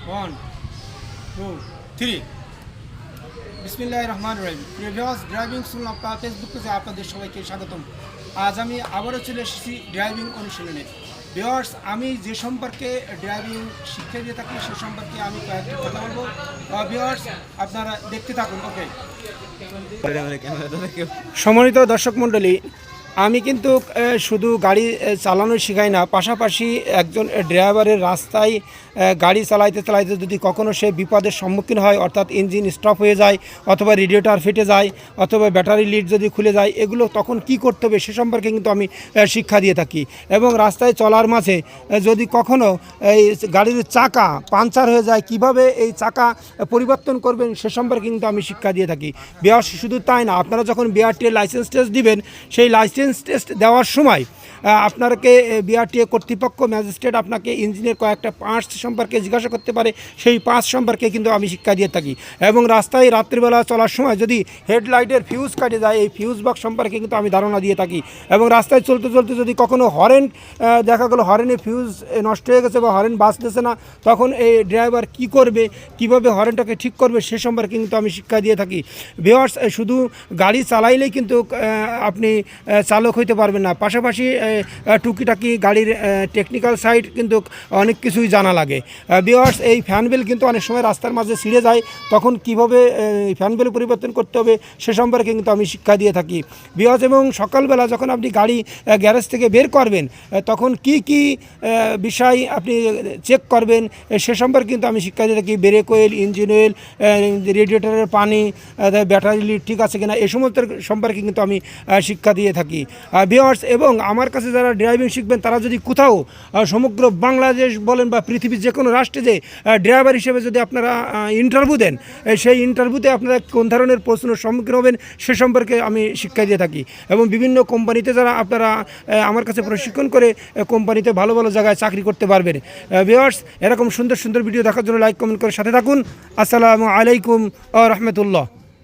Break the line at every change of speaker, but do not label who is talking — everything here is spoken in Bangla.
1 2 3 বিসমিল্লাহির রহমানির রহিম। প্রিভিয়াস ড্রাইভিং স্কুল আপনার ফেসবুক পেজে আপনাদের সবাইকে স্বাগতম। আজ আমি আবারও চলে এসেছি ড্রাইভিং অনুশীলনে। ভিউয়ার্স, আমি যে সম্পর্কে ড্রাইভিং শিক্ষা দিয়ে থাকি সে সম্পর্কে আমি কয়েকটি কথা বলবো। ভিউয়ার্স, আপনারা দেখতে থাকুন। ওকে, সম্মানিত দর্শক মণ্ডলী, আমি কিন্তু শুধু গাড়ি চালানো শেখাই না, পাশাপাশি একজন ড্রাইভারের রাস্তায় গাড়ি চালাইতে চালাইতে যদি কখনও সে বিপদের সম্মুখীন হয়, অর্থাৎ ইঞ্জিন স্টপ হয়ে যায়, অথবা রেডিয়েটর ফেটে যায়, অথবা ব্যাটারি লিড যদি খুলে যায়, এগুলো তখন কি করতে হবে সে সম্পর্কে কিন্তু আমি শিক্ষা দিয়ে থাকি। এবং রাস্তায় চলার মাঝে যদি কখনও এই গাড়ির চাকা পাংচার হয়ে যায়, কিভাবে এই চাকা পরিবর্তন করবেন সে সম্পর্কে কিন্তু আমি শিক্ষা দিয়ে থাকি। শুধু তাই না, আপনারা যখন বিআরটিএ লাইসেন্স টেস্ট দিবেন, সেই লাইসেন্স টেস্ট দেওয়ার সময় আপনাকে বিআরটিএ কর্তৃপক্ষ ম্যাজিস্ট্রেট আপনাকে ইঞ্জিনের কয়েকটা পার্টস সম্পর্কে জিজ্ঞাসা করতে পারে, সেই পার্টস সম্পর্কে কিন্তু আমি শিক্ষা দিয়ে থাকি। এবং রাস্তায় রাত্রিবেলা চলার সময় যদি হেডলাইটের ফিউজ কাটে যায়, এই ফিউজ বক্স সম্পর্কে কিন্তু আমি ধারণা দিয়ে থাকি। এবং রাস্তায় চলতে চলতে যদি কখনো হরেন দেখা গেলো হরেনে ফিউজ নষ্ট হয়ে গেছে বা হরেন বাজতেছে না, তখন এই ড্রাইভার কি করবে, কিভাবে হরেনটাকে ঠিক করবে সে সম্পর্কে কিন্তু আমি শিক্ষা দিয়ে থাকি। ভিউয়ার্স, শুধু গাড়ি চালাইলেই কিন্তু আপনি চালক হইতে পারবেন না, পাশাপাশি টুকিটাকি গাড়ির টেকনিক্যাল সাইড কিন্তু অনেক কিছুই জানা লাগে। ভিউয়ার্স, এই ফ্যানবেল কিন্তু অনেক সময় রাস্তার মাঝে ছিঁড়ে যায়, তখন কিভাবে ফ্যানবেল পরিবর্তন করতে হবে সে সম্পর্কে কিন্তু আমি শিক্ষা দিয়ে থাকি। ভিউয়ার্স, এবং সকালবেলা যখন আপনি গাড়ি গ্যারেজ থেকে বের করবেন, তখন কি কি বিষয় আপনি চেক করবেন সে সম্পর্কে কিন্তু আমি শিক্ষা দিয়ে থাকি। ব্রেক অয়েল, ইঞ্জিন অয়েল, রেডিয়েটরের পানি, ব্যাটারি লিড ঠিক আছে কিনা, এই সমস্ত সম্পর্কে কিন্তু আমি শিক্ষা দিয়ে থাকি। ভিউয়ার্স, এবং আমার কাছে যারা ড্রাইভিং শিখবেন তারা যদি কোথাও সমগ্র বাংলাদেশ বলেন বা পৃথিবীর যে কোনো রাষ্ট্রে যে ড্রাইভার হিসেবে যদি আপনারা ইন্টারভিউ দেন, সেই ইন্টারভিউতে আপনারা কোন ধরনের প্রশ্নের সম্মুখীন হবেন সে সম্পর্কে আমি শিক্ষা দিয়ে থাকি। এবং বিভিন্ন কোম্পানিতে যারা আপনারা আমার কাছে প্রশিক্ষণ করে কোম্পানিতে ভালো ভালো জায়গায় চাকরি করতে পারবেন। ভিউয়ার্স, এরকম সুন্দর সুন্দর ভিডিও দেখার জন্য লাইক কমেন্ট করে সাথে থাকুন। আসসালামু আলাইকুম ওয়া রাহমাতুল্লাহ।